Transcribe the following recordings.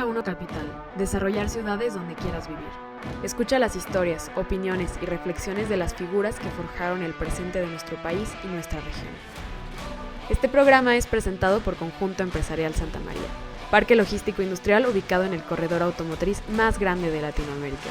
Llega Uno Capital, desarrollar ciudades donde quieras vivir. Escucha las historias, opiniones y reflexiones de las figuras que forjaron el presente de nuestro país y nuestra región. Este programa es presentado por Conjunto Empresarial Santa María, parque logístico industrial ubicado en el corredor automotriz más grande de Latinoamérica.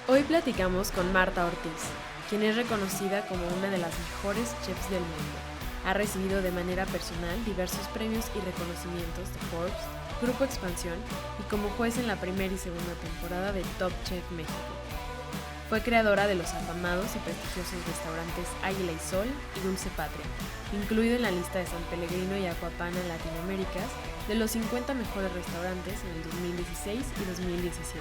Hoy platicamos con Marta Ortiz, quien es reconocida como una de las mejores chefs del mundo. Ha recibido de manera personal diversos premios y reconocimientos de Forbes, Grupo Expansión y como juez en la primera y segunda temporada de Top Chef México. Fue creadora de los afamados y prestigiosos restaurantes Águila y Sol y Dulce Patria, incluido en la lista de San Pellegrino y Aquapana en Latinoamérica de los 50 mejores restaurantes en el 2016 y 2017.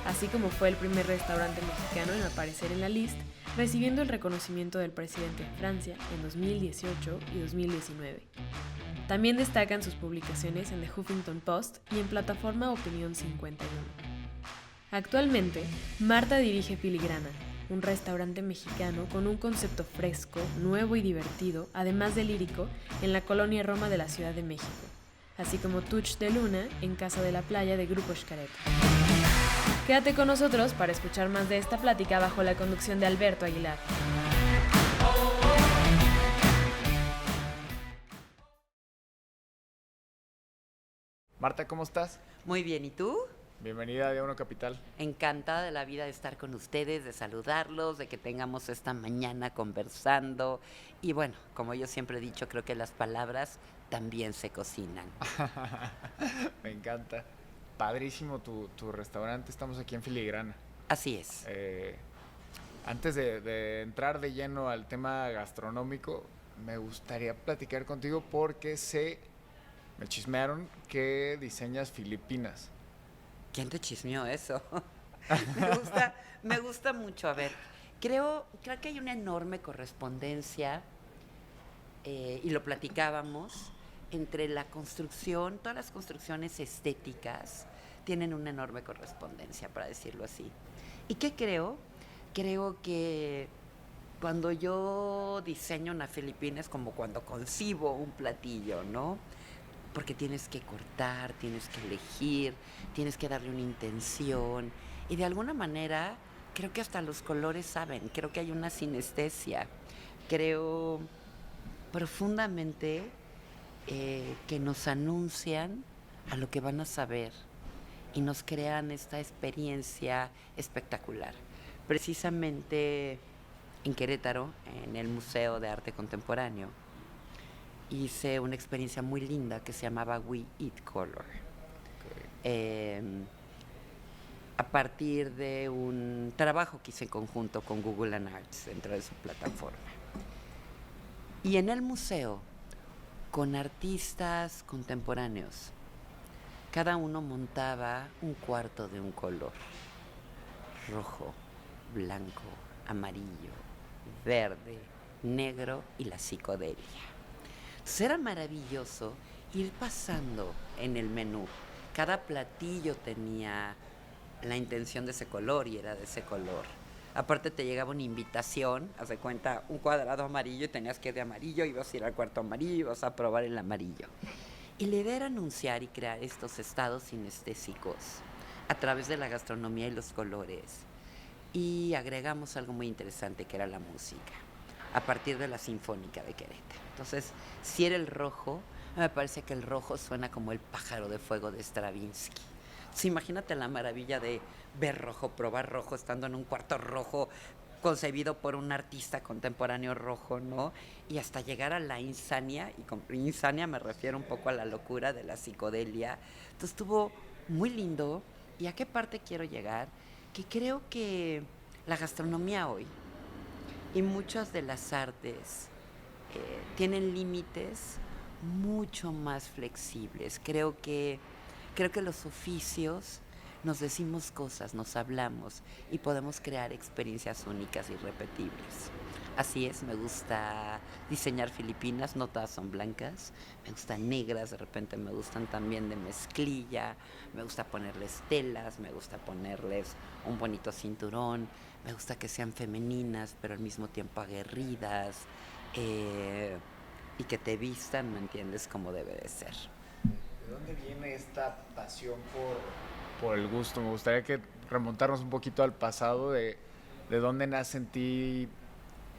Así como fue el primer restaurante mexicano en aparecer en la lista, recibiendo el reconocimiento del presidente de Francia en 2018 y 2019. También destacan sus publicaciones en The Huffington Post y en plataforma Opinión 51. Actualmente, Marta dirige Filigrana, un restaurante mexicano con un concepto fresco, nuevo y divertido, además de lírico, en la colonia Roma de la Ciudad de México, así como Touch de Luna en Casa de la Playa de Grupo Xcaret. Quédate con nosotros para escuchar más de esta plática bajo la conducción de Alberto Aguilar. Marta, ¿cómo estás? Muy bien, ¿y tú? Bienvenida a Día Uno Capital. Encantada de la vida de estar con ustedes, de saludarlos, de que tengamos esta mañana conversando. Y bueno, como yo siempre he dicho, creo que las palabras también se cocinan. Me encanta. Padrísimo tu restaurante, estamos aquí en Filigrana. Así es. Antes de entrar de lleno al tema gastronómico, me gustaría platicar contigo porque me chismearon que diseñas Filipinas. ¿Quién te chismeó eso? me gusta mucho. A ver, creo que hay una enorme correspondencia, y lo platicábamos, entre la construcción, todas las construcciones estéticas tienen una enorme correspondencia, para decirlo así. ¿Y qué creo? Creo que cuando yo diseño una Filipina es como cuando concibo un platillo, ¿no? Porque tienes que cortar, tienes que elegir, tienes que darle una intención. Y de alguna manera, creo que hasta los colores saben, creo que hay una sinestesia. Creo profundamente que nos anuncian a lo que van a saber y nos crean esta experiencia espectacular. Precisamente en Querétaro, en el Museo de Arte Contemporáneo, hice una experiencia muy linda que se llamaba We Eat Color. A partir de un trabajo que hice en conjunto con Google and Arts dentro de su plataforma. Y en el museo, con artistas contemporáneos, cada uno montaba un cuarto de un color: rojo, blanco, amarillo, verde, negro y la psicodelia. Entonces era maravilloso ir pasando en el menú. Cada platillo tenía la intención de ese color y era de ese color. Aparte te llegaba una invitación, haz de cuenta, un cuadrado amarillo y tenías que ir de amarillo, ibas a ir al cuarto amarillo y ibas a probar el amarillo. Y la idea era anunciar y crear estos estados sinestésicos a través de la gastronomía y los colores. Y agregamos algo muy interesante que era la música, a partir de la Sinfónica de Querétaro. Entonces, si era el rojo, me parece que el rojo suena como el pájaro de fuego de Stravinsky. Entonces, imagínate la maravilla de ver rojo, probar rojo, estando en un cuarto rojo, concebido por un artista contemporáneo rojo, ¿no? Y hasta llegar a la insania, y con insania me refiero un poco a la locura de la psicodelia. Entonces, estuvo muy lindo. ¿Y a qué parte quiero llegar? Que creo que la gastronomía hoy y muchas de las artes tienen límites mucho más flexibles. Creo que los oficios nos decimos cosas, nos hablamos y podemos crear experiencias únicas y irrepetibles. Así es, me gusta diseñar Filipinas, no todas son blancas, me gustan negras, de repente me gustan también de mezclilla, me gusta ponerles telas, me gusta ponerles un bonito cinturón, me gusta que sean femeninas, pero al mismo tiempo aguerridas, y que te vistan, ¿me entiendes?, como debe de ser. dónde viene esta pasión por el gusto? Me gustaría que remontarnos un poquito al pasado de dónde nace en ti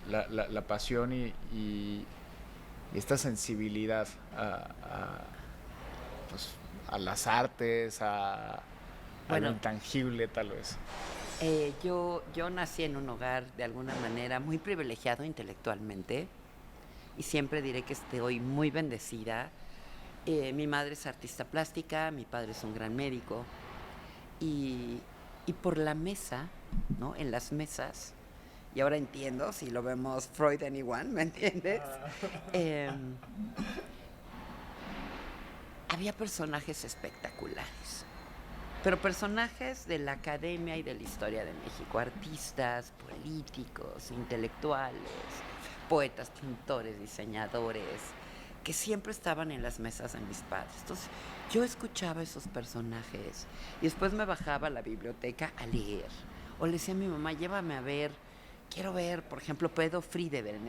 la pasión y esta sensibilidad pues, a las artes, a lo intangible tal vez. Yo nací en un hogar de alguna manera muy privilegiado intelectualmente y siempre diré que estoy muy bendecida. Mi madre es artista plástica, mi padre es un gran médico y por la mesa, ¿no? En las mesas, y ahora entiendo si lo vemos Freud anyone, ¿me entiendes? Había personajes espectaculares, pero personajes de la academia y de la historia de México, artistas, políticos, intelectuales, poetas, pintores, diseñadores, que siempre estaban en las mesas de mis padres. Entonces, yo escuchaba esos personajes y después me bajaba a la biblioteca a leer. O le decía a mi mamá, llévame a ver, quiero ver, por ejemplo, Pedro Friedeberg,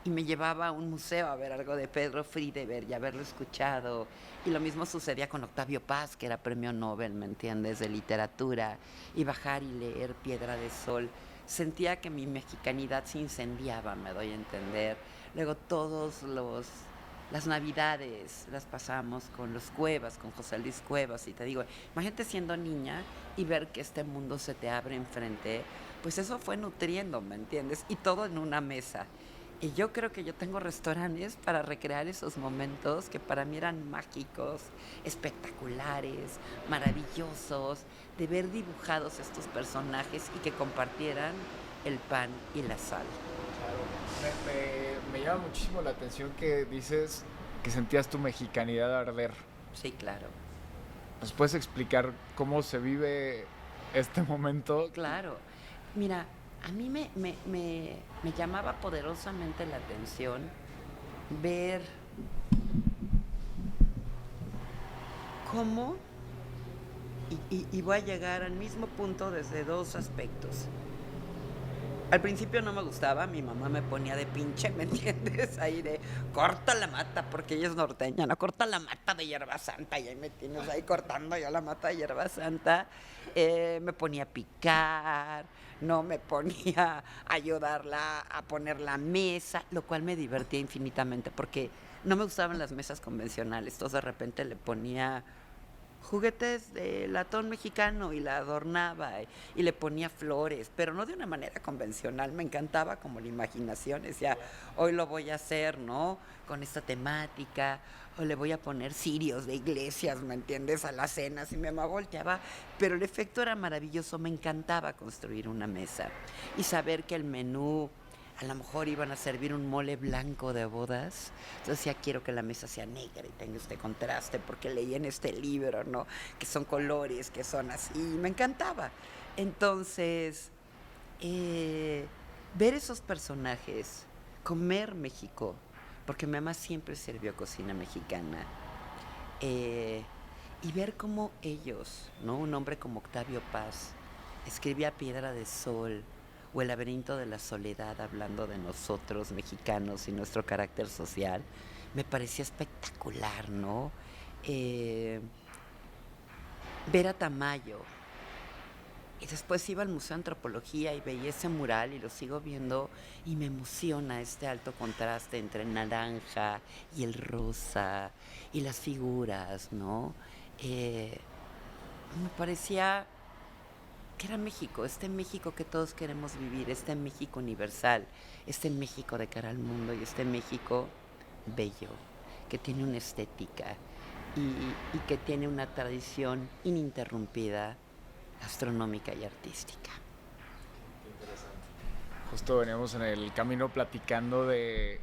y me llevaba a un museo a ver algo de Pedro Friedeberg y haberlo escuchado. Y lo mismo sucedía con Octavio Paz, que era premio Nobel, ¿me entiendes?, de literatura, y bajar y leer Piedra de Sol. Sentía que mi mexicanidad se incendiaba, me doy a entender. Luego las navidades las pasamos con los Cuevas, con José Luis Cuevas, y te digo, imagínate siendo niña y ver que este mundo se te abre enfrente, pues eso fue nutriendo, ¿me entiendes? Y todo en una mesa. Y yo creo que yo tengo restaurantes para recrear esos momentos que para mí eran mágicos, espectaculares, maravillosos, de ver dibujados estos personajes y que compartieran el pan y la sal. Claro, me llama muchísimo la atención que dices que sentías tu mexicanidad arder. Sí, claro. ¿Nos puedes explicar cómo se vive este momento? Claro. Mira, a mí me llamaba poderosamente la atención ver cómo, y voy a llegar al mismo punto desde dos aspectos. Al principio no me gustaba, mi mamá me ponía de pinche, ¿me entiendes? Ahí de, corta la mata, porque ella es norteña, ¿no? Corta la mata de hierba santa, y ahí me tienes ahí cortando yo la mata de hierba santa. Me ponía a picar, no me ponía a ayudarla a poner la mesa, lo cual me divertía infinitamente, porque no me gustaban las mesas convencionales. Entonces de repente le ponía juguetes de latón mexicano y la adornaba y le ponía flores, pero no de una manera convencional. Me encantaba como la imaginación, decía, hoy lo voy a hacer, ¿no?, con esta temática, o le voy a poner cirios de iglesias, ¿me entiendes?, a las cenas, y mi mamá volteaba, pero el efecto era maravilloso. Me encantaba construir una mesa y saber que el menú, a lo mejor iban a servir un mole blanco de bodas. Entonces ya quiero que la mesa sea negra y tenga este contraste, porque leí en este libro, ¿no?, que son colores, que son así. Me encantaba. Entonces, ver esos personajes, comer México, porque mi mamá siempre sirvió cocina mexicana, y ver cómo ellos, ¿no?, un hombre como Octavio Paz, escribía Piedra de Sol, o El laberinto de la soledad, hablando de nosotros mexicanos y nuestro carácter social, me parecía espectacular, ¿no? Ver a Tamayo, y después iba al Museo de Antropología y veía ese mural y lo sigo viendo y me emociona este alto contraste entre el naranja y el rosa y las figuras, ¿no? Me parecía que era México, este México que todos queremos vivir, este México universal, este México de cara al mundo y este México bello, que tiene una estética y que tiene una tradición ininterrumpida, gastronómica y artística. Justo veníamos en el camino platicando de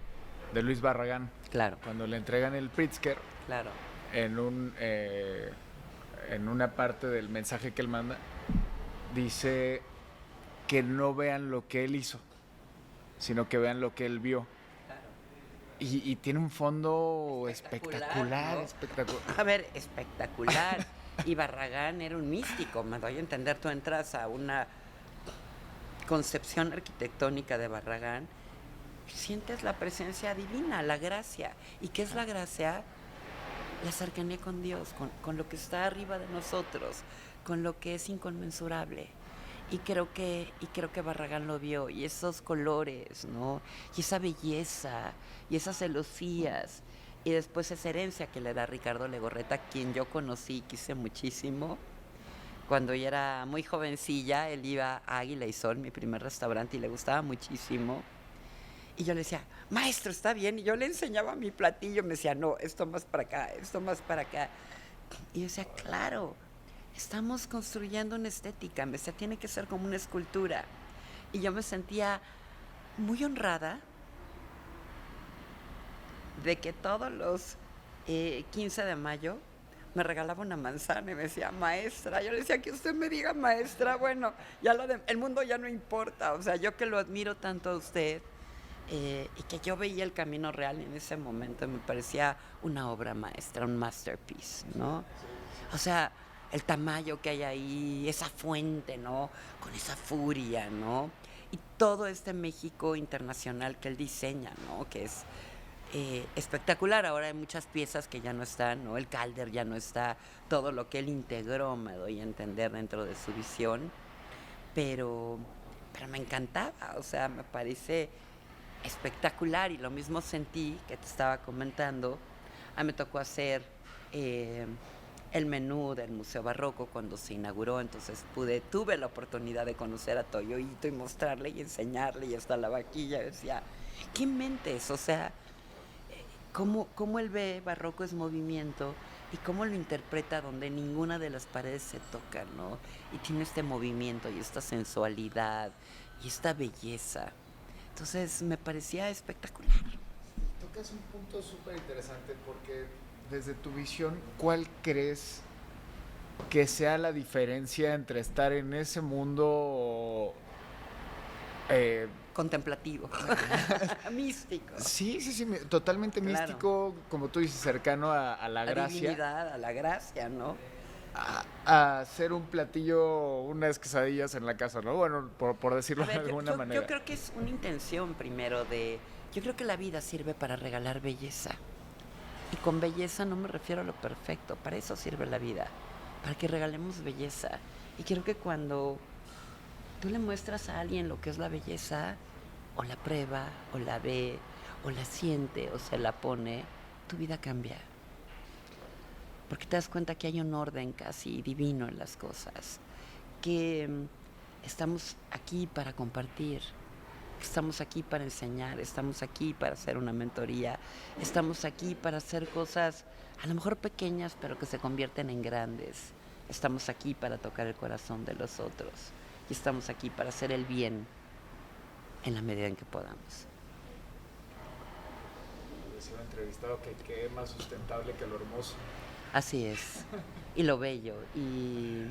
Luis Barragán. Claro. Cuando le entregan el Pritzker, Claro. en una parte del mensaje que él manda, dice que no vean lo que él hizo, sino que vean lo que él vio. Claro. Y tiene un fondo espectacular, ¿no? espectacular. A ver, espectacular. Y Barragán era un místico, me doy a entender. Tú entras a una concepción arquitectónica de Barragán, sientes la presencia divina, la gracia. ¿Y qué es la gracia? la cercanía con Dios, con lo que está arriba de nosotros, con lo que es inconmensurable. Y creo que Barragán lo vio, y esos colores, ¿no? Y esa belleza, y esas celosías, y después esa herencia que le da Ricardo Legorreta, quien yo conocí y quise muchísimo. Cuando ella era muy jovencilla, él iba a Águila y Sol, mi primer restaurante, y le gustaba muchísimo. Y yo le decía, maestro, ¿está bien? Y yo le enseñaba mi platillo, me decía, no, esto más para acá, esto más para acá. Y yo decía, claro, estamos construyendo una estética, me decía, tiene que ser como una escultura. Y yo me sentía muy honrada de que todos los 15 de mayo me regalaba una manzana y me decía, maestra. Yo le decía, que usted me diga maestra, bueno, ya el mundo ya no importa. O sea, yo que lo admiro tanto a usted, y que yo veía el camino real en ese momento, me parecía una obra maestra, un masterpiece, ¿no? O sea, el tamaño que hay ahí, esa fuente, ¿no? Con esa furia, ¿no? Y todo este México internacional que él diseña, ¿no? Que es espectacular. Ahora hay muchas piezas que ya no están, ¿no? El Calder ya no está, todo lo que él integró, me doy a entender, dentro de su visión, pero me encantaba, o sea, me parece espectacular. Y lo mismo sentí que te estaba comentando. A mí me tocó hacer el menú del Museo Barroco cuando se inauguró, entonces tuve la oportunidad de conocer a Toyohito y mostrarle y enseñarle, y hasta la vaquilla. Decía, qué mentes, o sea, cómo él ve Barroco es movimiento, y cómo lo interpreta donde ninguna de las paredes se toca, ¿no? Y tiene este movimiento y esta sensualidad y esta belleza. Entonces me parecía espectacular. Tocas un punto súper interesante, porque desde tu visión, ¿cuál crees que sea la diferencia entre estar en ese mundo contemplativo, místico? Sí, totalmente claro. Místico, como tú dices, cercano a la gracia. Divinidad, a la gracia, ¿no? A hacer un platillo, unas quesadillas en la casa, ¿no? Bueno, por decirlo de alguna manera. Yo creo que es una intención primero yo creo que la vida sirve para regalar belleza. Y con belleza no me refiero a lo perfecto, para eso sirve la vida, para que regalemos belleza. Y creo que cuando tú le muestras a alguien lo que es la belleza, o la prueba, o la ve, o la siente, o se la pone, tu vida cambia. Porque te das cuenta que hay un orden casi divino en las cosas, que estamos aquí para compartir, estamos aquí para enseñar, estamos aquí para hacer una mentoría, estamos aquí para hacer cosas a lo mejor pequeñas, pero que se convierten en grandes. Estamos aquí para tocar el corazón de los otros, y estamos aquí para hacer el bien en la medida en que podamos. Decía un entrevistado que qué más sustentable que lo hermoso. Así es, y lo bello, y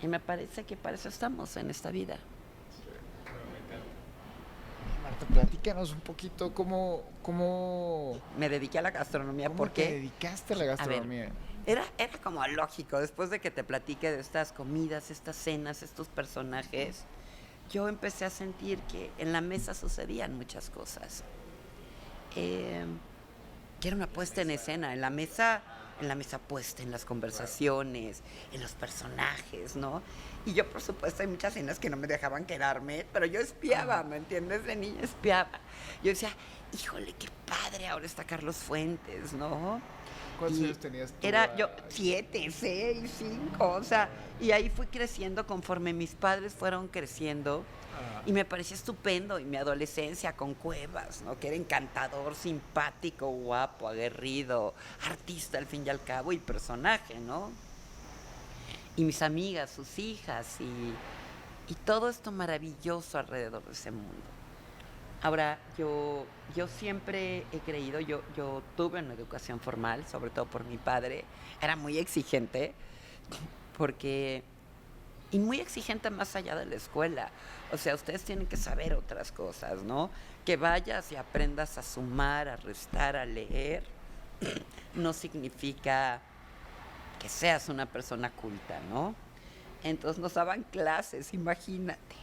me parece que para eso estamos en esta vida. Sí, me encanta. Marta, platícanos un poquito cómo me dediqué a la gastronomía. ¿Por qué te dedicaste a la gastronomía? A ver, era como lógico, después de que te platiqué de estas comidas, estas cenas, estos personajes, yo empecé a sentir que en la mesa sucedían muchas cosas. Que era una puesta en escena, en la mesa puesta, en las conversaciones, en los personajes, ¿no? Y yo, por supuesto, hay muchas cenas que no me dejaban quedarme, pero yo espiaba, ¿me entiendes? De niña espiaba. Yo decía, híjole, qué padre, ahora está Carlos Fuentes, ¿no? ¿Cuántos años tenías tú? Era yo 7, 6, 5, o sea, y ahí fui creciendo conforme mis padres fueron creciendo. Y me parecía estupendo, y mi adolescencia con Cuevas, ¿no? Que era encantador, simpático, guapo, aguerrido, artista al fin y al cabo, y personaje, ¿no? Y mis amigas, sus hijas, y todo esto maravilloso alrededor de ese mundo. Ahora, yo siempre he creído, yo tuve una educación formal, sobre todo por mi padre, era muy exigente, y muy exigente más allá de la escuela. O sea, ustedes tienen que saber otras cosas, ¿no? Que vayas y aprendas a sumar, a restar, a leer, no significa que seas una persona culta, ¿no? Entonces nos daban clases, imagínate.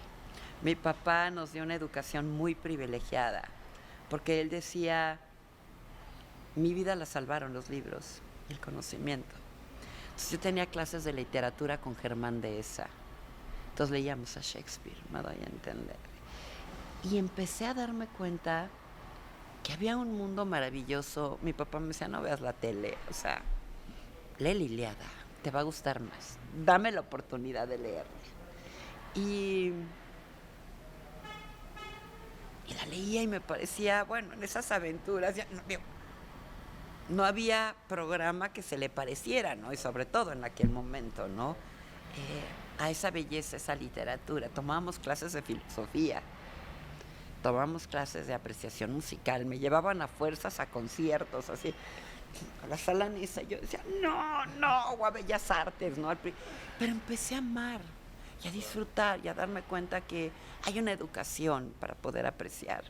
Mi papá nos dio una educación muy privilegiada, porque él decía, mi vida la salvaron los libros y el conocimiento. Entonces yo tenía clases de literatura con Germán Dehesa. Entonces leíamos a Shakespeare, me doy a entender. Y empecé a darme cuenta que había un mundo maravilloso. Mi papá me decía, no veas la tele, o sea, lee la Ilíada, te va a gustar más. Dame la oportunidad de leerla. Y la leía y me parecía, bueno, en esas aventuras, ya, no había programa que se le pareciera, ¿no? Y sobre todo en aquel momento, ¿no? A esa belleza, esa literatura. Tomábamos clases de filosofía, tomábamos clases de apreciación musical, me llevaban a fuerzas a conciertos, así, a la Sala Nesa. Yo decía, no, o a Bellas Artes, ¿no? Pero empecé a amar y a disfrutar y a darme cuenta que hay una educación para poder apreciar.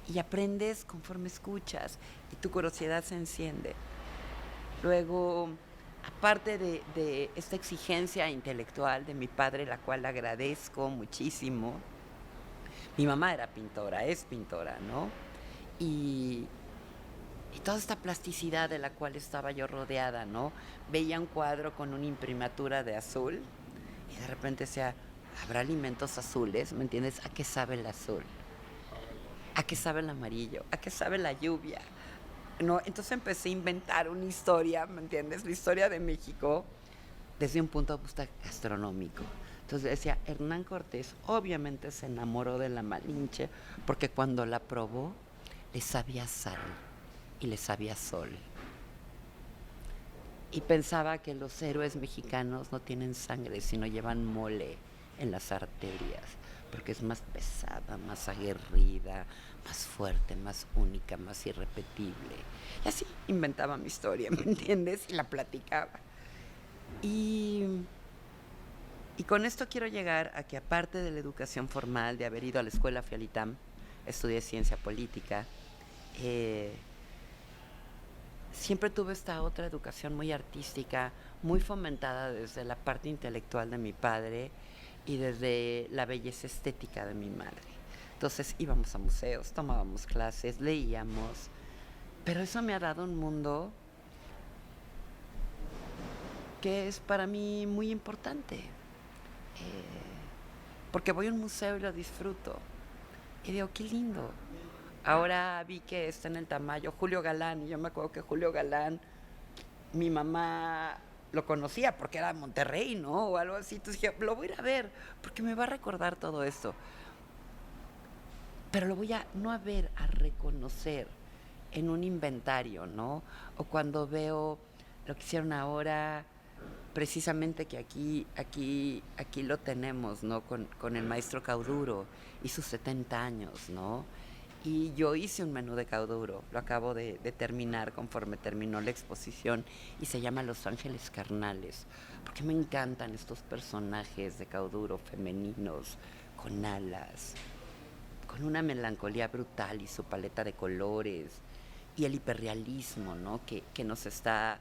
Y aprendes conforme escuchas y tu curiosidad se enciende. Luego, aparte de esta exigencia intelectual de mi padre, la cual agradezco muchísimo, mi mamá era pintora, es pintora, ¿no? Y toda esta plasticidad de la cual estaba yo rodeada, ¿no? Veía un cuadro con una imprimatura de azul y de repente decía, ¿habrá alimentos azules? ¿Me entiendes? ¿A qué sabe el azul? ¿A qué sabe el amarillo? ¿A qué sabe la lluvia? ¿No? Entonces empecé a inventar una historia, ¿me entiendes? La historia de México desde un punto de vista gastronómico. Entonces decía, Hernán Cortés obviamente se enamoró de la Malinche porque cuando la probó le sabía sal y le sabía sol. Y pensaba que los héroes mexicanos no tienen sangre, sino llevan mole en las arterias, porque es más pesada, más aguerrida, más fuerte, más única, más irrepetible. Y así inventaba mi historia, ¿me entiendes? Y la platicaba. Y con esto quiero llegar a que, aparte de la educación formal, de haber ido a la escuela, fui al ITAM, estudié ciencia política, siempre tuve esta otra educación muy artística, muy fomentada desde la parte intelectual de mi padre y desde la belleza estética de mi madre. Entonces íbamos a museos, tomábamos clases, leíamos, pero eso me ha dado un mundo que es para mí muy importante, porque voy a un museo y lo disfruto y digo, qué lindo. Ahora vi que está en el Tamayo Julio Galán, y yo me acuerdo que Julio Galán, mi mamá lo conocía porque era de Monterrey, ¿no? O algo así. Entonces dije, lo voy a ir a ver, porque me va a recordar todo esto. Pero lo voy a, no a ver, a reconocer en un inventario, ¿no? O cuando veo lo que hicieron ahora, precisamente que aquí lo tenemos, ¿no? Con el maestro Cauduro y sus 70 años, ¿no? Y yo hice un menú de Cauduro, lo acabo de terminar conforme terminó la exposición, y se llama Los Ángeles Carnales, porque me encantan estos personajes de Cauduro femeninos, con alas, con una melancolía brutal y su paleta de colores, y el hiperrealismo, ¿no? que nos está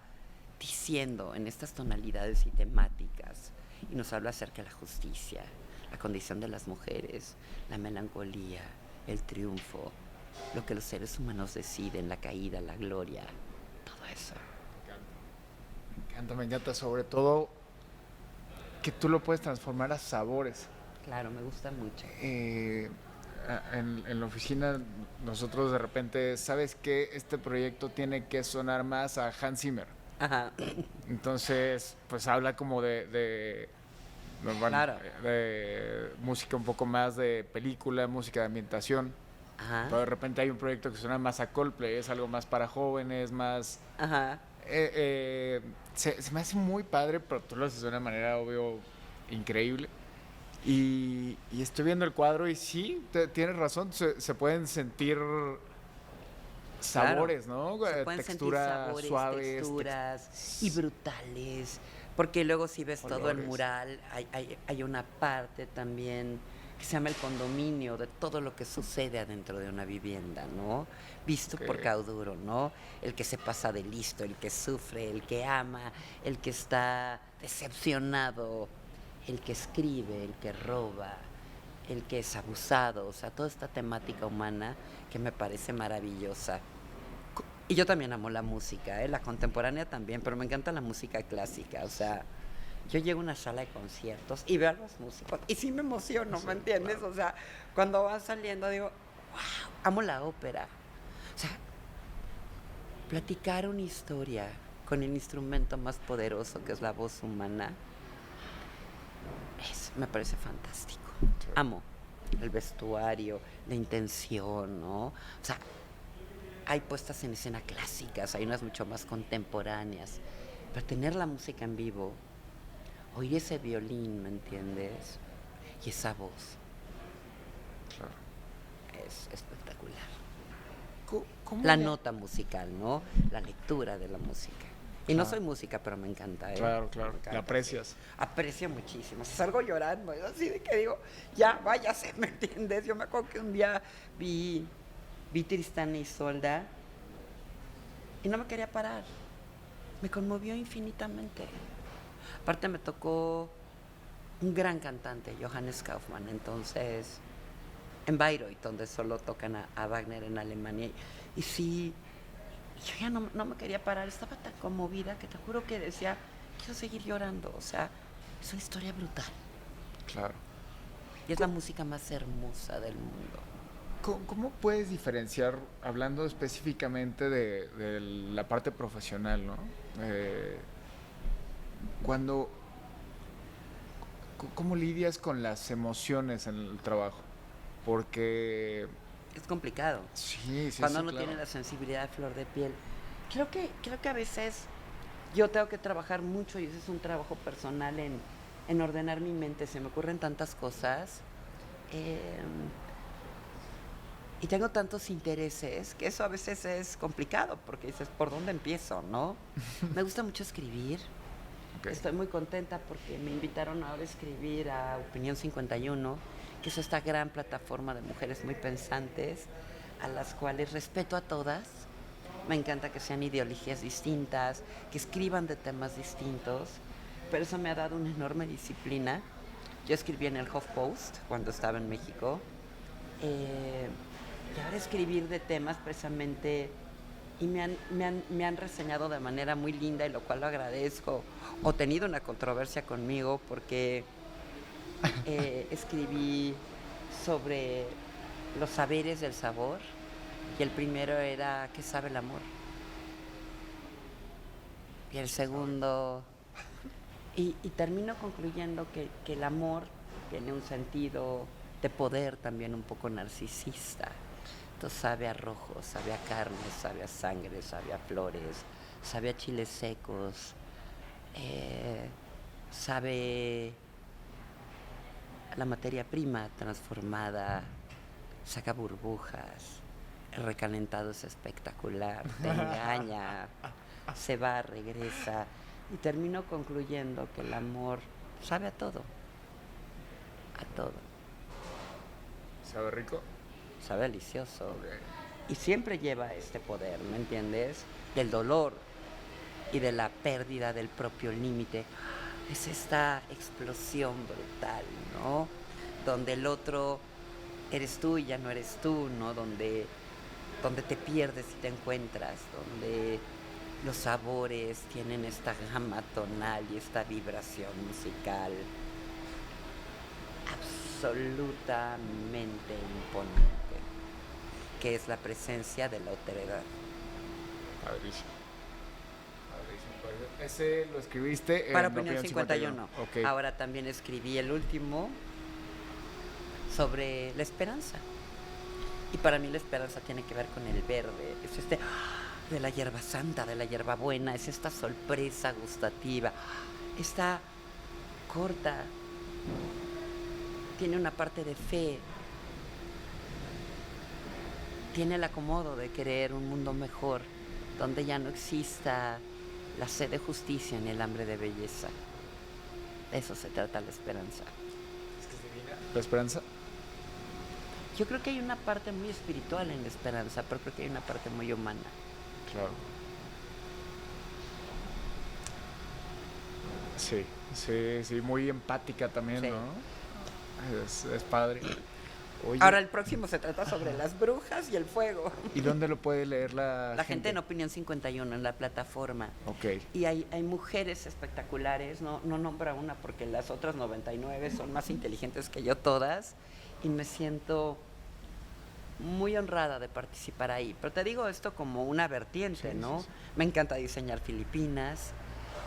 diciendo en estas tonalidades y temáticas, y nos habla acerca de la justicia, la condición de las mujeres, la melancolía, el triunfo, lo que los seres humanos deciden, la caída, la gloria, todo eso. Me encanta, sobre todo que tú lo puedes transformar a sabores. Claro, me gusta mucho. En la oficina nosotros de repente, ¿sabes qué? Este proyecto tiene que sonar más a Hans Zimmer. Ajá. Entonces, pues habla como de Claro. de música un poco más de película, música de ambientación. Ajá. Pero de repente hay un proyecto que suena más a Coldplay, es algo más para jóvenes, más... Ajá. Se me hace muy padre, pero tú lo haces de una manera, obvio, increíble. Y estoy viendo el cuadro y sí, tienes razón, se pueden sentir sabores, claro. ¿no? Se pueden Texturas sentir sabores, suaves. texturas y brutales. Porque luego si ves Olores. todo el mural, hay una parte también que se llama el condominio, de todo lo que sucede adentro de una vivienda, ¿no? Visto por Cauduro, ¿no? El que se pasa de listo, el que sufre, el que ama, el que está decepcionado, el que escribe, el que roba, el que es abusado, o sea, toda esta temática humana que me parece maravillosa. Y yo también amo la música, la contemporánea también, pero me encanta la música clásica. O sea, yo llego a una sala de conciertos y veo a los músicos y sí me emociono, Sí, ¿me entiendes? claro. O sea, cuando van saliendo digo, wow, amo la ópera. O sea, platicar una historia con el instrumento más poderoso que es la voz humana, me parece fantástico. Sí. Amo el vestuario, la intención, ¿no? O sea, hay puestas en escena clásicas, hay unas mucho más contemporáneas, pero tener la música en vivo, oír ese violín, ¿me entiendes? Y esa voz Claro. es espectacular. ¿Cómo La le- nota musical, ¿no? La lectura de la música. Y no soy música, pero me encanta, ¿eh? Claro, claro. Me encanta, La aprecias. sí. Aprecio muchísimo. Salgo llorando, es así de que digo, ya, váyase, ¿me entiendes? Yo me acuerdo que un día vi Tristán y Isolda y no me quería parar. Me conmovió infinitamente. Aparte me tocó un gran cantante, Johannes Kaufmann, entonces en Bayreuth, donde solo tocan a Wagner en Alemania. Y sí, yo ya no me quería parar, estaba tan conmovida que te juro que decía, quiero seguir llorando. O sea, es una historia brutal. Claro. Y es la música más hermosa del mundo. ¿Cómo puedes diferenciar, hablando específicamente de la parte profesional, ¿no? Cuando, ¿cómo lidias con las emociones en el trabajo? Porque Es complicado. sí, Cuando sí, uno claro. tiene la sensibilidad de flor de piel. Creo que a veces yo tengo que trabajar mucho y ese es un trabajo personal en ordenar mi mente. Se me ocurren tantas cosas y tengo tantos intereses que eso a veces es complicado porque dices, ¿por dónde empiezo, no? Me gusta mucho escribir. Ok. Estoy muy contenta porque me invitaron ahora a escribir a Opinión 51, que es esta gran plataforma de mujeres muy pensantes, a las cuales respeto a todas. Me encanta que sean ideologías distintas, que escriban de temas distintos, pero eso me ha dado una enorme disciplina. Yo escribí en el HuffPost cuando estaba en México, y ahora escribir de temas precisamente, y me han reseñado de manera muy linda, y lo cual lo agradezco, o tenido una controversia conmigo porque escribí sobre los saberes del sabor, y el primero era ¿qué sabe el amor? Y el segundo, y termino concluyendo que el amor tiene un sentido de poder también un poco narcisista. Entonces sabe a rojo, sabe a carne, sabe a sangre, sabe a flores, sabe a chiles secos, sabe a la materia prima transformada, saca burbujas, el recalentado es espectacular, te engaña, se va, regresa, y termino concluyendo que el amor sabe a todo, a todo, ¿Sabe rico? sabe delicioso. Ok. Y siempre lleva este poder, ¿me entiendes? Del dolor y de la pérdida del propio límite. Es esta explosión brutal, ¿no? Donde el otro eres tú y ya no eres tú, ¿no? Donde te pierdes y te encuentras, donde los sabores tienen esta gama tonal y esta vibración musical absolutamente imponente, que es la presencia de la otredad. Padrísimo. Padrísimo. Ese lo escribiste Para en Opinión 51. Ok. Ahora también escribí el último sobre la esperanza. Y para mí la esperanza tiene que ver con el verde. Es de la hierba santa, de la hierba buena. Es esta sorpresa gustativa. Está corta. Tiene una parte de fe. Tiene el acomodo de querer un mundo mejor, donde ya no exista la sed de justicia ni el hambre de belleza. De eso se trata la esperanza. ¿La esperanza? Yo creo que hay una parte muy espiritual en la esperanza, pero creo que hay una parte muy humana. Claro. Sí, muy empática también, Sí. ¿no? Es padre. Oye, Ahora el próximo se trata sobre las brujas y el fuego. ¿y dónde lo puede leer La gente en Opinión 51, en la plataforma. Ok. Y hay mujeres espectaculares, no nombra una porque las otras 99 son más inteligentes que yo todas, y me siento muy honrada de participar ahí. Pero te digo esto como una vertiente, Sí, ¿no? sí, sí. Me encanta diseñar Filipinas.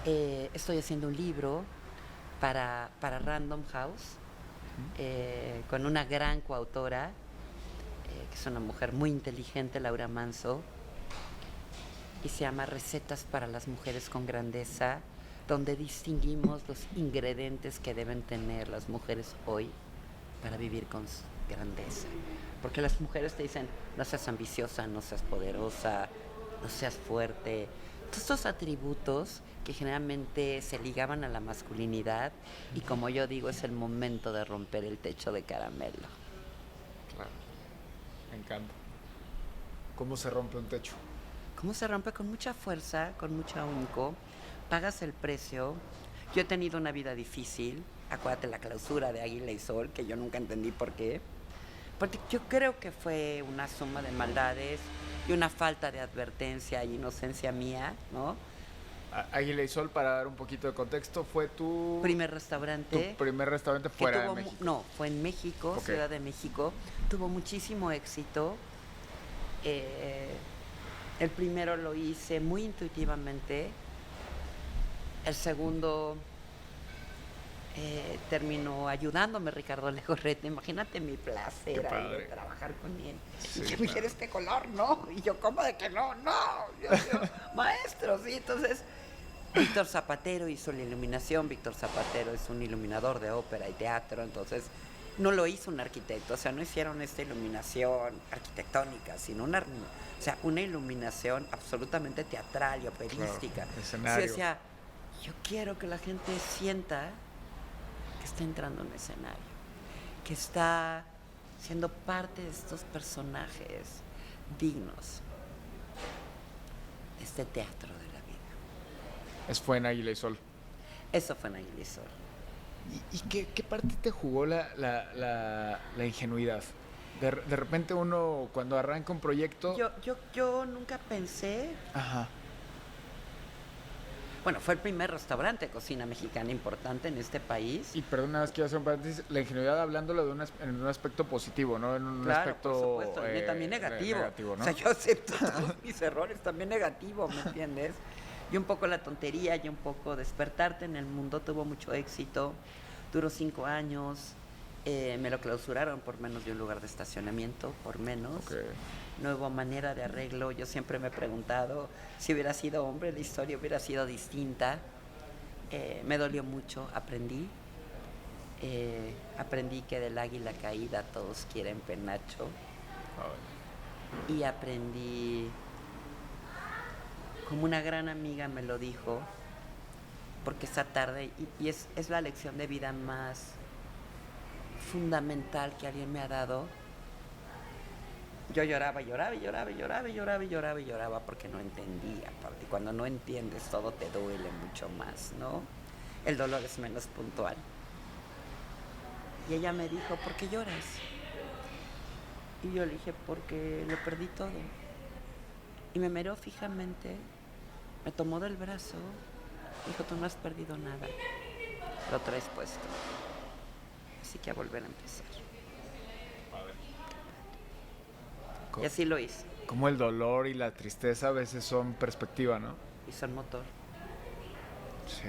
Estoy haciendo un libro para Random House, con una gran coautora, que es una mujer muy inteligente, Laura Manso, y se llama Recetas para las Mujeres con Grandeza, donde distinguimos los ingredientes que deben tener las mujeres hoy para vivir con grandeza. Porque las mujeres te dicen, no seas ambiciosa, no seas poderosa, no seas fuerte. Todos estos atributos que generalmente se ligaban a la masculinidad, y como yo digo, es el momento de romper el techo de caramelo. Claro. Me encanta. ¿Cómo se rompe un techo? ¿Cómo se rompe? Con mucha fuerza, con mucho ahínco, pagas el precio. Yo he tenido una vida difícil, acuérdate la clausura de Águila y Sol, que yo nunca entendí por qué. Porque yo creo que fue una suma de maldades y una falta de advertencia y inocencia mía, ¿no? Águila y Sol, para dar un poquito de contexto, fue tu Primer restaurante. tu primer restaurante que fuera de tuvo México. No, fue en México, Ok. Ciudad de México. Tuvo muchísimo éxito. El primero lo hice muy intuitivamente. El segundo terminó ayudándome Ricardo Legorreta. Imagínate mi placer Qué ahí de padre. trabajar con él. Sí, y que me claro. dijera este color, no. Y yo, ¿cómo de que no? No. Yo, maestro, sí. Entonces, Víctor Zapatero hizo la iluminación. Víctor Zapatero es un iluminador de ópera y teatro, entonces no lo hizo un arquitecto, o sea, no hicieron esta iluminación arquitectónica, sino una iluminación absolutamente teatral y operística. Claro, escenario. Sí, decía, yo quiero que la gente sienta que está entrando en un escenario, que está siendo parte de estos personajes dignos de este teatro de la vida. Eso fue en Águila y Sol. Eso fue en Águila y Sol. ¿Y qué parte te jugó la ingenuidad? De repente uno, cuando arranca un proyecto... Yo nunca pensé. Ajá. Bueno, fue el primer restaurante de cocina mexicana importante en este país. Y perdón, nada más quiero hacer un paréntesis. La ingenuidad hablándolo en un aspecto positivo, ¿no? En un Claro, aspecto... por supuesto, también negativo. ¿no? O sea, yo acepto todos mis errores, también negativo, ¿me entiendes? Y un poco la tontería, y un poco despertarte en el mundo. Tuvo mucho éxito, duró 5 años. Me lo clausuraron por menos de un lugar de estacionamiento, por menos. Okay. No hubo manera de arreglo. Yo siempre me he preguntado si hubiera sido hombre, la historia hubiera sido distinta. Me dolió mucho, aprendí. Aprendí que del águila caída todos quieren penacho. Y aprendí, como una gran amiga me lo dijo, porque esa tarde, y es la lección de vida más fundamental que alguien me ha dado. Yo lloraba porque no entendía. Aparte, cuando no entiendes todo te duele mucho más, ¿no? El dolor es menos puntual. Y ella me dijo, ¿por qué lloras? Y yo le dije, porque lo perdí todo. Y me miró fijamente, me tomó del brazo, dijo, tú no has perdido nada, lo traes puesto. Así que a volver a empezar. Y así lo hice. Como el dolor y la tristeza a veces son perspectiva, ¿no? Y son motor. Sí.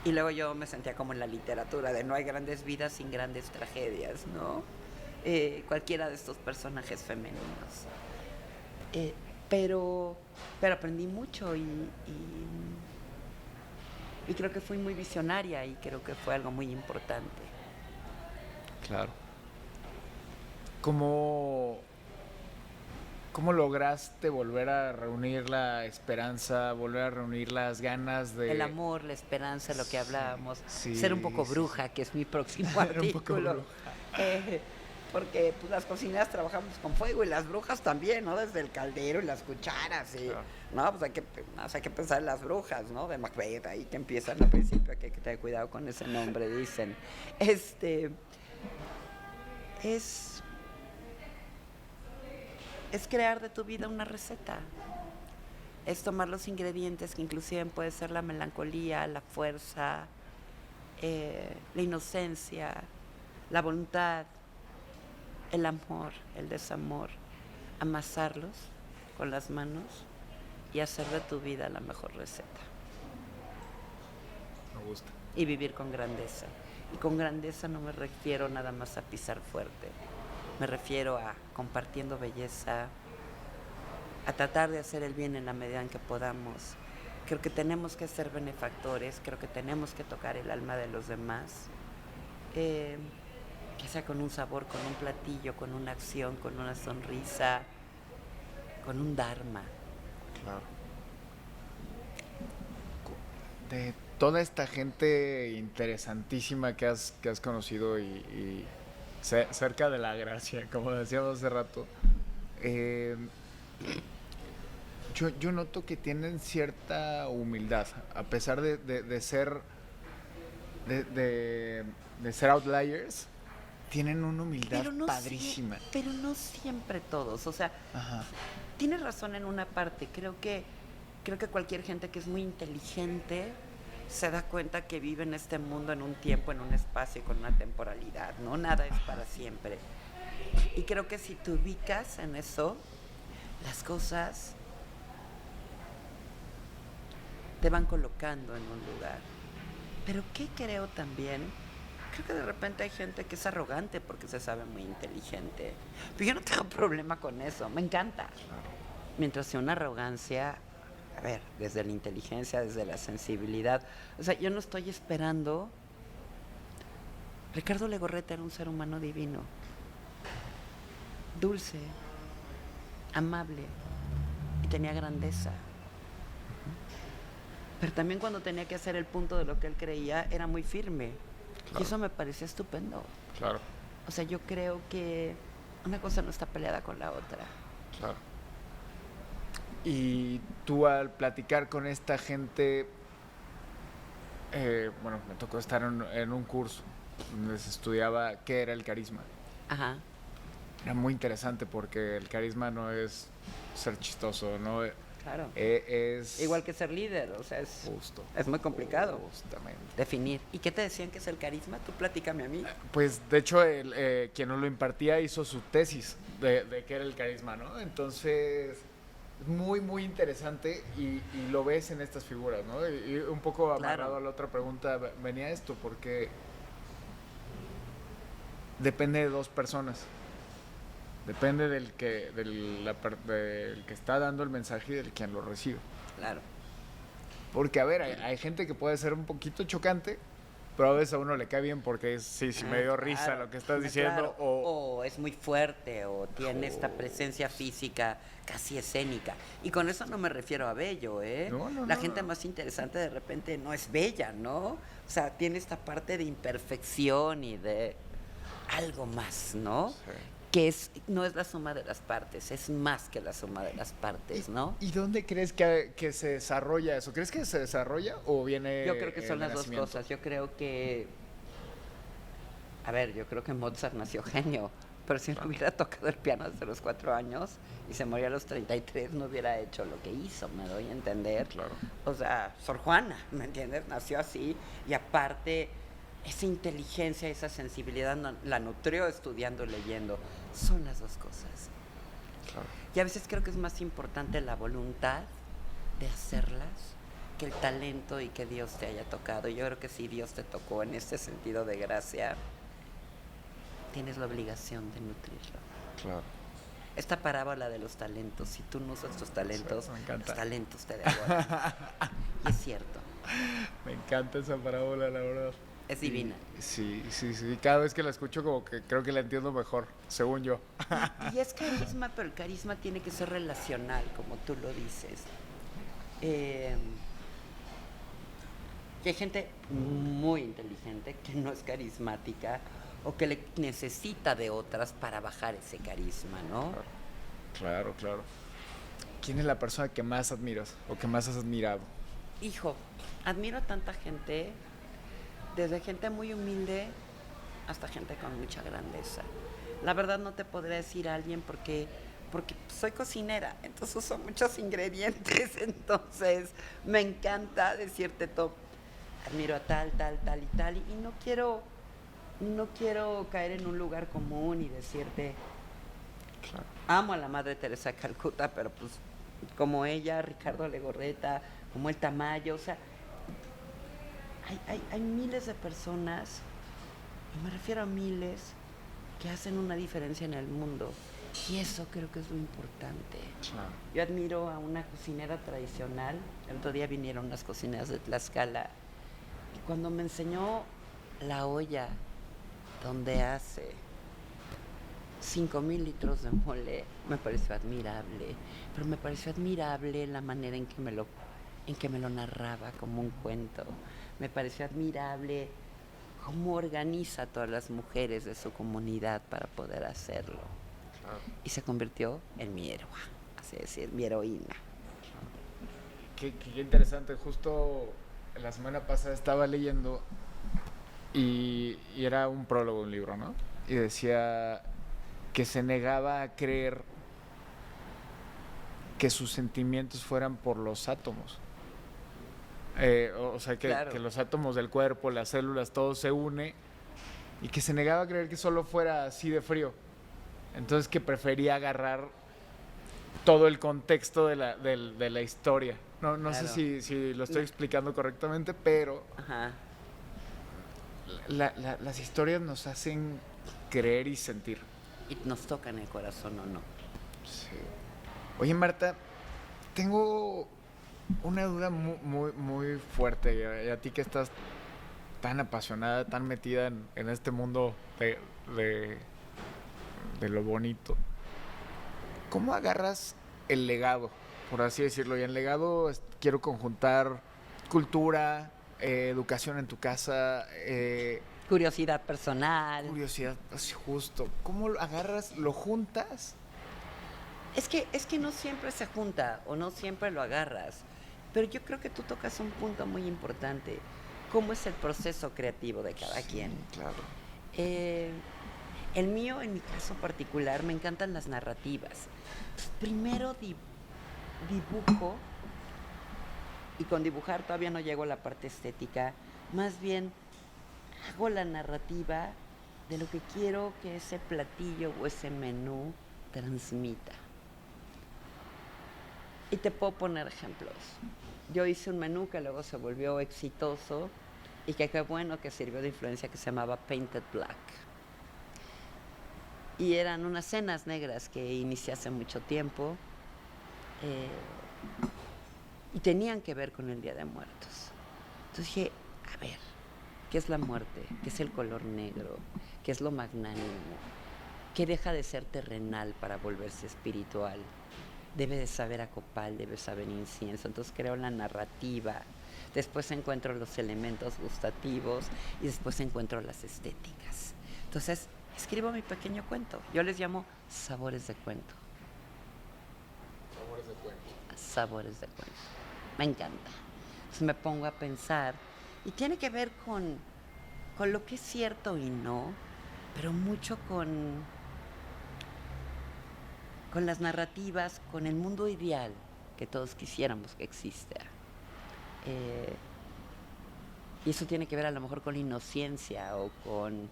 Y luego yo me sentía como en la literatura de no hay grandes vidas sin grandes tragedias, ¿no? Cualquiera de estos personajes femeninos. Pero aprendí mucho y creo que fui muy visionaria y creo que fue algo muy importante. Claro. ¿Cómo lograste volver a reunir la esperanza, volver a reunir las ganas de... El amor, la esperanza, lo que hablábamos. Sí, ser un poco sí, bruja, que es mi próximo Ser un poco artículo. bruja. Porque pues, las cocineras trabajamos con fuego y las brujas también, ¿no? Desde el caldero y las cucharas. Y, Claro. no, pues hay que pensar en las brujas, ¿no? De Macbeth, ahí que empiezan al principio, que hay que tener cuidado con ese nombre, dicen. es crear de tu vida una receta. Es tomar los ingredientes que inclusive puede ser la melancolía, la fuerza, la inocencia, la voluntad, el amor, el desamor, amasarlos con las manos y hacer de tu vida la mejor receta. Me gusta. Y vivir con grandeza. Y con grandeza no me refiero nada más a pisar fuerte. Me refiero a compartiendo belleza, a tratar de hacer el bien en la medida en que podamos. Creo que tenemos que ser benefactores, creo que tenemos que tocar el alma de los demás, ya sea con un sabor, con un platillo, con una acción, con una sonrisa, con un dharma. Claro. De toda esta gente interesantísima que has conocido y cerca de la gracia, como decíamos hace rato, yo noto que tienen cierta humildad, a pesar de ser de ser outliers, tienen una humildad padrísima. Pero no siempre todos, o sea, Ajá. tienes razón en una parte. Creo que cualquier gente que es muy inteligente se da cuenta que vive en este mundo, en un tiempo, en un espacio y con una temporalidad, ¿no? Nada es para siempre. Y creo que si te ubicas en eso, las cosas te van colocando en un lugar. Pero ¿qué creo también? Creo que de repente hay gente que es arrogante porque se sabe muy inteligente. Pero yo no tengo problema con eso, me encanta. Mientras sea una arrogancia, a ver, desde la inteligencia, desde la sensibilidad. O sea, yo no estoy esperando. Ricardo Legorreta era un ser humano divino. Dulce, amable y tenía grandeza. Pero también cuando tenía que hacer el punto de lo que él creía, era muy firme. Claro. Y eso me parecía estupendo. Claro. O sea, yo creo que una cosa no está peleada con la otra. Claro. Y tú al platicar con esta gente, bueno, me tocó estar en un curso donde se estudiaba qué era el carisma. Ajá. Era muy interesante porque el carisma no es ser chistoso, ¿no? Claro. Es igual que ser líder, o sea, es muy complicado. Justamente. Definir. ¿Y qué te decían que es el carisma? Tú platícame a mí. Pues, de hecho, quien nos lo impartía hizo su tesis de qué era el carisma, ¿no? Entonces, muy, muy interesante y lo ves en estas figuras, ¿no? Y un poco amarrado a la otra pregunta venía esto, porque depende de dos personas. Depende del que está dando el mensaje y del quien lo recibe. Claro. Porque, a ver, hay gente que puede ser un poquito chocante, pero a veces a uno le cae bien porque sí me dio risa lo que estás diciendo. Claro. O es muy fuerte, o tiene esta presencia física casi escénica. Y con eso no me refiero a bello, ¿eh? La gente más interesante de repente no es bella, ¿no? O sea, tiene esta parte de imperfección y de algo más, ¿no? Sí. Que no es la suma de las partes, es más que la suma de las partes, ¿no? ¿Y dónde crees que se desarrolla eso? ¿Crees que se desarrolla o viene? Yo creo que son las dos cosas. Yo creo que, yo creo que Mozart nació genio, pero si no hubiera tocado el piano desde los 4 años y se moría a los 33, no hubiera hecho lo que hizo, me doy a entender. Claro. O sea, Sor Juana, ¿me entiendes? Nació así y aparte esa inteligencia, esa sensibilidad la nutrió estudiando, leyendo. Son las dos cosas. Claro. Y a veces creo que es más importante la voluntad de hacerlas que el talento y que Dios te haya tocado. Yo creo que si Dios te tocó en este sentido de gracia, tienes la obligación de nutrirlo. Claro. Esta parábola de los talentos, si tú no usas tus talentos, sí, me encanta. Los talentos te devoran. Y es cierto. Me encanta esa parábola, la verdad. Es divina. Sí. Cada vez que la escucho como que creo que la entiendo mejor, según yo. Y es carisma, pero el carisma tiene que ser relacional, como tú lo dices. Y hay gente muy inteligente que no es carismática o que le necesita de otras para bajar ese carisma, ¿no? Claro. ¿Quién es la persona que más admiras o que más has admirado? Hijo, admiro a tanta gente, desde gente muy humilde hasta gente con mucha grandeza. La verdad no te podré decir a alguien porque porque soy cocinera, entonces uso muchos ingredientes, entonces me encanta decirte todo. Admiro a tal, tal, tal y tal, y no quiero caer en un lugar común y decirte, Claro. amo a la Madre Teresa de Calcuta, pero pues como ella, Ricardo Legorreta, como el Tamayo, o sea, hay miles de personas, y me refiero a miles, que hacen una diferencia en el mundo. Y eso creo que es lo importante. Claro. Yo admiro a una cocinera tradicional. El otro día vinieron unas cocineras de Tlaxcala. Y cuando me enseñó la olla donde hace 5,000 litros de mole, me pareció admirable. Pero me pareció admirable la manera en que me lo narraba como un cuento. Me pareció admirable cómo organiza a todas las mujeres de su comunidad para poder hacerlo. Claro. Y se convirtió en mi héroe, así decir, mi heroína. Qué interesante. Justo la semana pasada estaba leyendo y era un prólogo de un libro, ¿no? Y decía que se negaba a creer que sus sentimientos fueran por los átomos. O sea, Claro. que los átomos del cuerpo, las células, todo se une, y que se negaba a creer que solo fuera así de frío. Entonces que prefería agarrar todo el contexto de la historia. No Claro. sé si lo estoy explicando correctamente, pero Ajá. las historias nos hacen creer y sentir. Y nos tocan el corazón o no. Sí. Oye, Marta, tengo una duda muy fuerte. Y a ti que estás tan apasionada, tan metida en este mundo de lo bonito. ¿Cómo agarras el legado, por así decirlo? Y en legado quiero conjuntar cultura, educación en tu casa, Curiosidad personal. curiosidad, así justo. ¿Cómo lo agarras, lo juntas? Es que no siempre se junta o no siempre lo agarras. Pero yo creo que tú tocas un punto muy importante. ¿Cómo es el proceso creativo de cada quien? Claro. El mío, en mi caso particular, me encantan las narrativas. Primero dibujo, y con dibujar todavía no llego a la parte estética, más bien hago la narrativa de lo que quiero que ese platillo o ese menú transmita. Y te puedo poner ejemplos. Yo hice un menú que luego se volvió exitoso y que qué bueno que sirvió de influencia, que se llamaba Painted Black. Y eran unas cenas negras que inicié hace mucho tiempo y tenían que ver con el Día de Muertos. Entonces dije, a ver, ¿qué es la muerte? ¿Qué es el color negro? ¿Qué es lo magnánimo? ¿Qué deja de ser terrenal para volverse espiritual? Debe de saber a copal, debe saber incienso. Entonces creo la narrativa, después encuentro los elementos gustativos y después encuentro las estéticas. Entonces escribo mi pequeño cuento. Yo les llamo sabores de cuento. Sabores de cuento. Sabores de cuento. Me encanta. Entonces me pongo a pensar y tiene que ver con lo que es cierto y no, pero mucho con las narrativas, con el mundo ideal que todos quisiéramos que exista. Y eso tiene que ver a lo mejor con la inocencia o con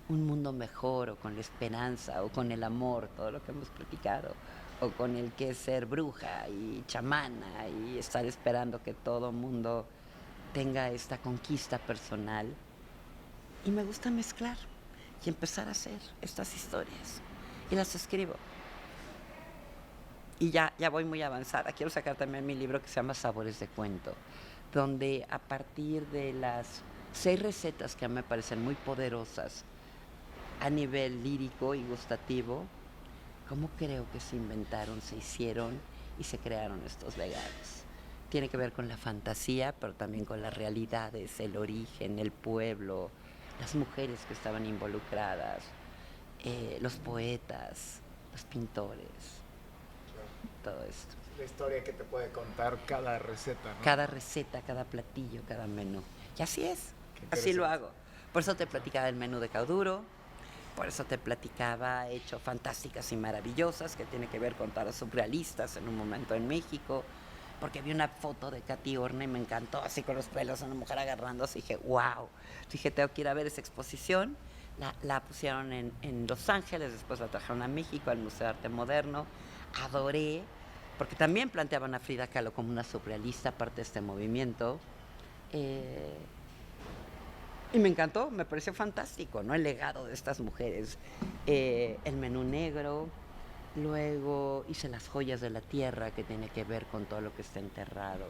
un mundo mejor o con la esperanza o con el amor, todo lo que hemos platicado, o con el que es ser bruja y chamana y estar esperando que todo mundo tenga esta conquista personal. Y me gusta mezclar y empezar a hacer estas historias y las escribo. Y ya voy muy avanzada. Quiero sacar también mi libro que se llama Sabores de Cuento, donde a partir de las 6 recetas que a mí me parecen muy poderosas a nivel lírico y gustativo, cómo creo que se inventaron, se hicieron y se crearon estos legados. Tiene que ver con la fantasía, pero también con las realidades, el origen, el pueblo, las mujeres que estaban involucradas, los poetas, los pintores. Todo esto. La historia que te puede contar cada receta, ¿no? Cada receta, cada platillo, cada menú. Y así es, así lo hago. Por eso te platicaba del menú de Cauduro, por eso te platicaba, ha hecho Fantásticas y Maravillosas, que tiene que ver con todas las surrealistas en un momento en México, porque vi una foto de Katy Horna y me encantó, así con los pelos, una mujer agarrándose, y dije, wow. Dije, tengo que ir a ver esa exposición. La pusieron en Los Ángeles, después la trajeron a México, al Museo de Arte Moderno. Adoré, porque también planteaban a Frida Kahlo como una surrealista, parte de este movimiento. Y me encantó, me pareció fantástico, ¿no? El legado de estas mujeres. El menú negro, luego hice Las joyas de la tierra, que tiene que ver con todo lo que está enterrado,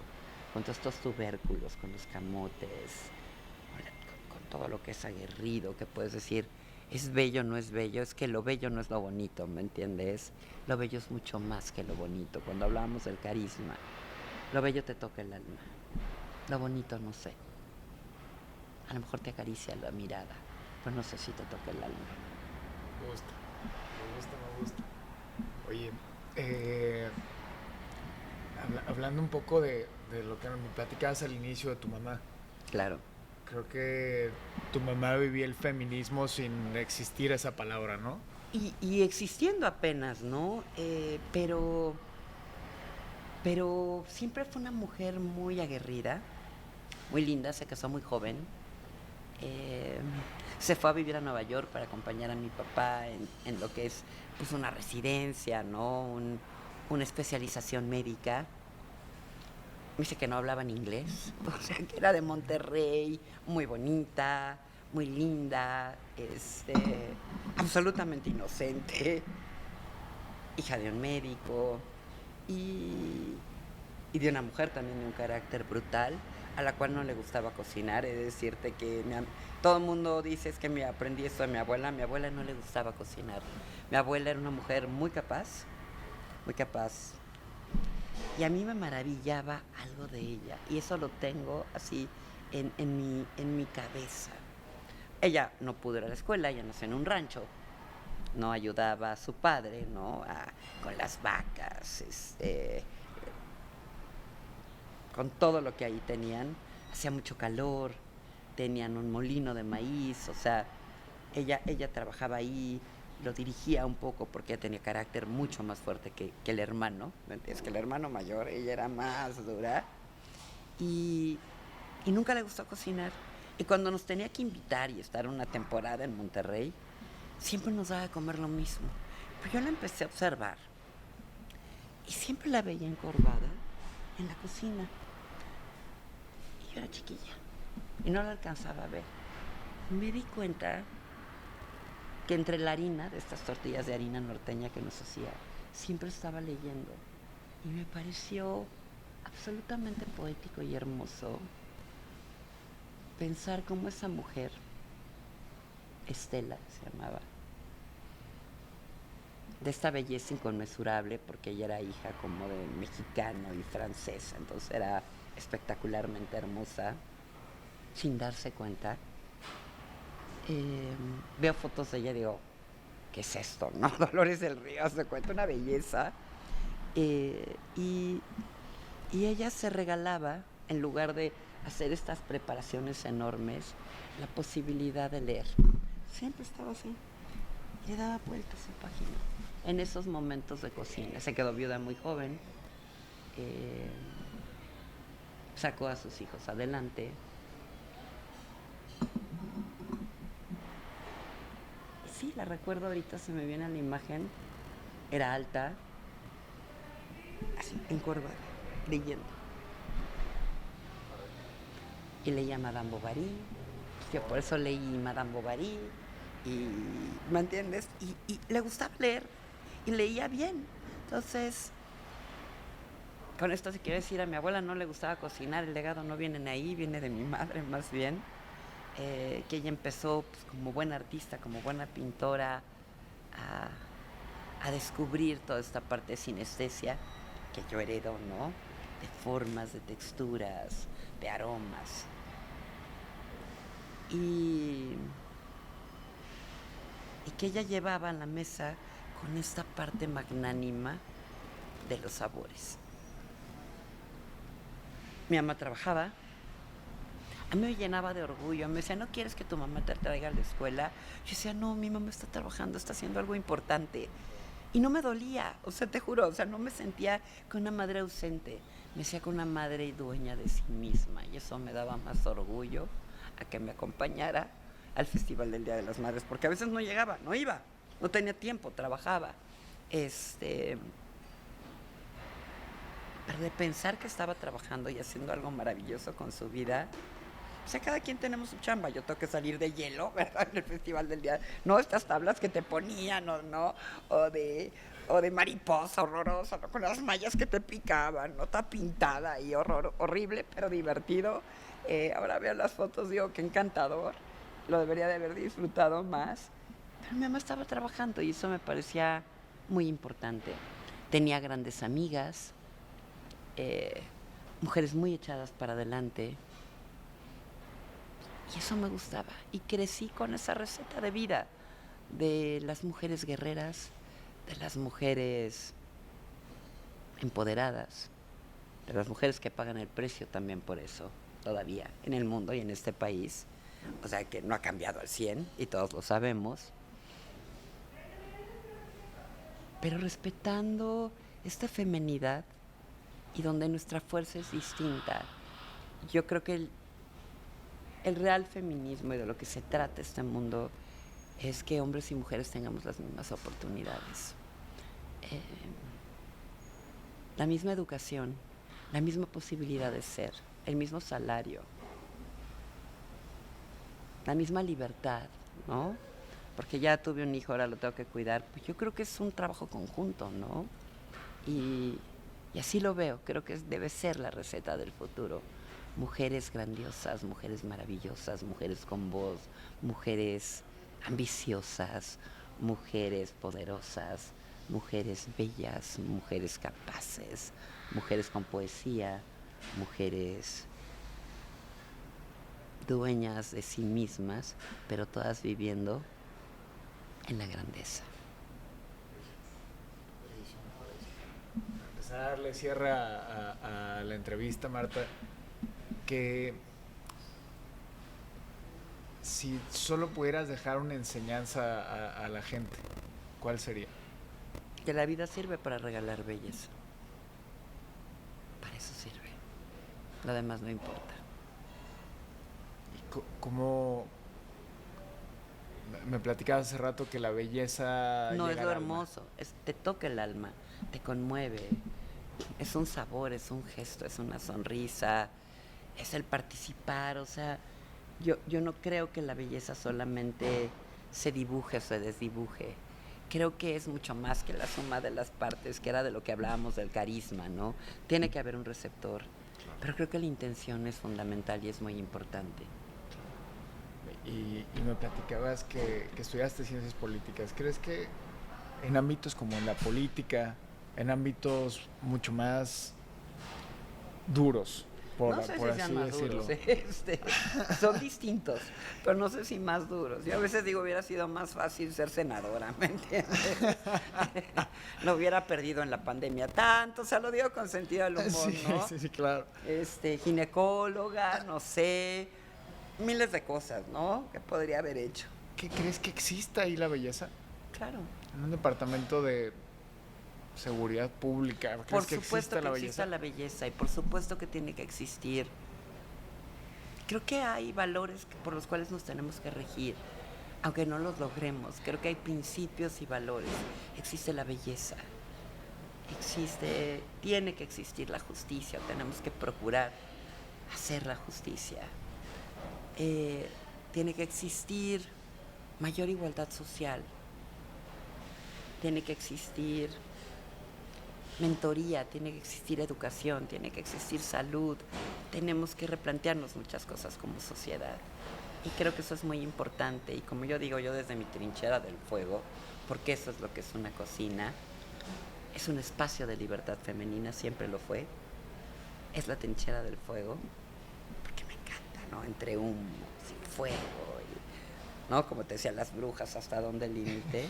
con todos estos tubérculos, con los camotes, con todo lo que es aguerrido, que puedes decir, es bello, no es bello, es que lo bello no es lo bonito, ¿me entiendes? Lo bello es mucho más que lo bonito. Cuando hablábamos del carisma, lo bello te toca el alma, lo bonito no sé. A lo mejor te acaricia la mirada, pero no sé si te toca el alma. Me gusta, me gusta. Oye, hablando un poco de lo que me platicabas al inicio de tu mamá. Claro. Creo que tu mamá vivía el feminismo sin existir esa palabra, ¿no? Y existiendo apenas, ¿no? Pero siempre fue una mujer muy aguerrida, muy linda, se casó muy joven. Se fue a vivir a Nueva York para acompañar a mi papá en lo que es pues una residencia, ¿no? Una especialización médica. Me dice que no hablaba en inglés, o sea, que era de Monterrey, muy bonita, muy linda, absolutamente inocente, hija de un médico y de una mujer también de un carácter brutal, a la cual no le gustaba cocinar. He de decirte que todo el mundo dice es que me aprendí esto de mi abuela. A mi abuela no le gustaba cocinar. Mi abuela era una mujer muy capaz, muy capaz. Y a mí me maravillaba algo de ella, y eso lo tengo así en mi cabeza. Ella no pudo ir a la escuela, ella nació en un rancho, no ayudaba a su padre, ¿no? Con las vacas, con todo lo que ahí tenían. Hacía mucho calor, tenían un molino de maíz, o sea, ella trabajaba ahí, lo dirigía un poco porque ella tenía carácter mucho más fuerte que el hermano, ¿me entiendes? Que el hermano mayor, ella era más dura y nunca le gustó cocinar. Y cuando nos tenía que invitar y estar una temporada en Monterrey, siempre nos daba de comer lo mismo. Pero yo la empecé a observar y siempre la veía encorvada en la cocina. Y yo era chiquilla y no la alcanzaba a ver. Me di cuenta que entre la harina, de estas tortillas de harina norteña que nos hacía, siempre estaba leyendo. Y me pareció absolutamente poético y hermoso pensar cómo esa mujer, Estela se llamaba, de esta belleza inconmensurable, porque ella era hija como de mexicano y francesa, entonces era espectacularmente hermosa, sin darse cuenta. Veo fotos de ella y digo, ¿qué es esto? ¿No? Dolores del Río, se cuenta una belleza. Y ella se regalaba, en lugar de hacer estas preparaciones enormes, la posibilidad de leer. Siempre estaba así. Le daba vueltas a su página. En esos momentos de cocina. Se quedó viuda muy joven. Sacó a sus hijos adelante. Sí, la recuerdo ahorita, se me viene a la imagen. Era alta, así, encorvada, leyendo. Y leía Madame Bovary. Yo por eso leí Madame Bovary. Y, ¿me entiendes? Y le gustaba leer y leía bien. Entonces, con esto se quiere decir, a mi abuela no le gustaba cocinar, el legado no viene de ahí, viene de mi madre más bien. Que ella empezó pues, como buena artista, como buena pintora, a descubrir toda esta parte de sinestesia que yo heredo, ¿no? De formas, de texturas, de aromas. Y que ella llevaba a la mesa con esta parte magnánima de los sabores. Mi mamá trabajaba, A mí me llenaba de orgullo. Me decía, ¿no quieres que tu mamá te traiga a la escuela? Yo decía, no, mi mamá está trabajando, está haciendo algo importante. Y no me dolía, o sea, te juro, o sea, no me sentía con una madre ausente. Me decía con una madre dueña de sí misma. Y eso me daba más orgullo a que me acompañara al Festival del Día de las Madres. Porque a veces no llegaba, no iba, no tenía tiempo, trabajaba. Pero de pensar que estaba trabajando y haciendo algo maravilloso con su vida. O sea, cada quien tenemos su chamba. Yo tengo que salir de hielo, ¿verdad? En el Festival del Día. No estas tablas que te ponían, ¿no? O de mariposa horrorosa, ¿no? Con las mallas que te picaban, ¿no? Está pintada y horrible, pero divertido. Ahora veo las fotos, digo, qué encantador. Lo debería de haber disfrutado más. Pero mi mamá estaba trabajando y eso me parecía muy importante. Tenía grandes amigas, mujeres muy echadas para adelante. Y eso me gustaba. Y crecí con esa receta de vida de las mujeres guerreras, de las mujeres empoderadas, de las mujeres que pagan el precio también por eso, todavía, en el mundo y en este país. O sea, que no ha cambiado al 100 y todos lo sabemos. Pero respetando esta feminidad y donde nuestra fuerza es distinta. Yo creo que el real feminismo y de lo que se trata este mundo es que hombres y mujeres tengamos las mismas oportunidades, la misma educación, la misma posibilidad de ser, el mismo salario, la misma libertad, ¿no? Porque ya tuve un hijo, ahora lo tengo que cuidar. Pues yo creo que es un trabajo conjunto, ¿no? Y así lo veo, creo que debe ser la receta del futuro. Mujeres grandiosas, mujeres maravillosas, mujeres con voz, mujeres ambiciosas, mujeres poderosas, mujeres bellas, mujeres capaces, mujeres con poesía, mujeres dueñas de sí mismas, pero todas viviendo en la grandeza. Para empezar a darle cierre a la entrevista, Marta, que si solo pudieras dejar una enseñanza a la gente, ¿cuál sería? Que la vida sirve para regalar belleza. Para eso sirve. Lo demás no importa. ¿Y cómo? Me platicabas hace rato que la belleza No es llega lo al alma. hermoso, te toca el alma, te conmueve. Es un sabor, es un gesto, es una sonrisa, es el participar. O sea, yo no creo que la belleza solamente se dibuje o se desdibuje. Creo que es mucho más que la suma de las partes, que era de lo que hablábamos del carisma, ¿no? Tiene que haber un receptor, pero creo que la intención es fundamental y es muy importante. Y me platicabas que estudiaste ciencias políticas. ¿Crees que en ámbitos como en la política, en ámbitos mucho más duros, por No sé así si sean más decirlo, duros, son distintos, pero no sé si más duros. Yo a veces digo, hubiera sido más fácil ser senadora, ¿me entiendes? No hubiera perdido en la pandemia tanto, o sea, lo digo con sentido del humor, sí, ¿no? sí, claro. Ginecóloga, no sé, miles de cosas, ¿no? Que podría haber hecho. ¿Qué crees que exista ahí la belleza? Claro. En un departamento de seguridad pública. ¿Crees Por que supuesto exista que exista la belleza y por supuesto que tiene que existir. Creo que hay valores por los cuales nos tenemos que regir, aunque no los logremos. Creo que hay principios y valores. Existe la belleza. Tiene que existir la justicia. Tenemos que procurar hacer la justicia. Tiene que existir mayor igualdad social. Tiene que existir mentoría, tiene que existir educación, tiene que existir salud. Tenemos que replantearnos muchas cosas como sociedad. Y creo que eso es muy importante. Y como yo digo, yo desde mi trinchera del fuego, porque eso es lo que es una cocina, es un espacio de libertad femenina, siempre lo fue. Es la trinchera del fuego, porque me encanta, ¿no? Entre humo, sin fuego, ¿no? Como te decía, las brujas, hasta dónde el límite.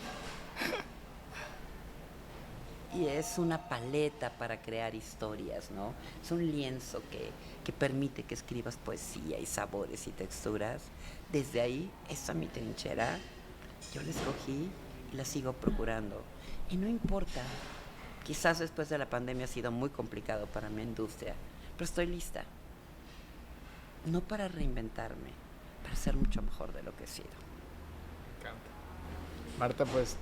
y es una paleta para crear historias, ¿no? Es un lienzo que permite que escribas poesía y sabores y texturas. Desde ahí, esa es mi trinchera, yo la escogí y la sigo procurando. Y no importa, quizás después de la pandemia ha sido muy complicado para mi industria, pero estoy lista. No para reinventarme, para ser mucho mejor de lo que he sido. Me encanta. Marta, pues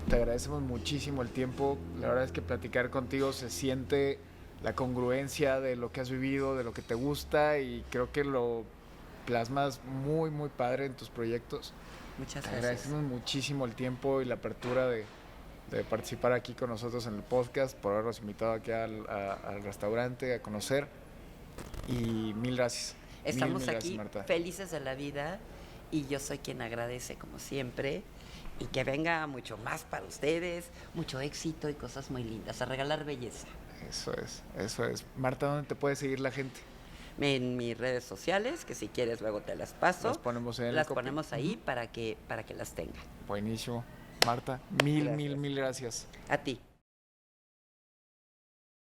te agradecemos muchísimo el tiempo. La verdad es que platicar contigo se siente la congruencia de lo que has vivido, de lo que te gusta, y creo que lo plasmas muy, muy padre en tus proyectos. Muchas Te gracias. agradecemos muchísimo el tiempo y la apertura de participar aquí con nosotros en el podcast, por habernos invitado aquí al restaurante a conocer. Y mil gracias. Estamos mil aquí gracias, Marta. felices de la vida y yo soy quien agradece como siempre y que venga mucho más para ustedes, mucho éxito y cosas muy lindas, a regalar belleza. Eso es, eso es. Marta, ¿dónde te puede seguir la gente? En mis redes sociales, que si quieres luego te las paso. Las ponemos en el Las copy. ponemos ahí para que las tengan. Buenísimo. Marta, mil Gracias. gracias. A ti.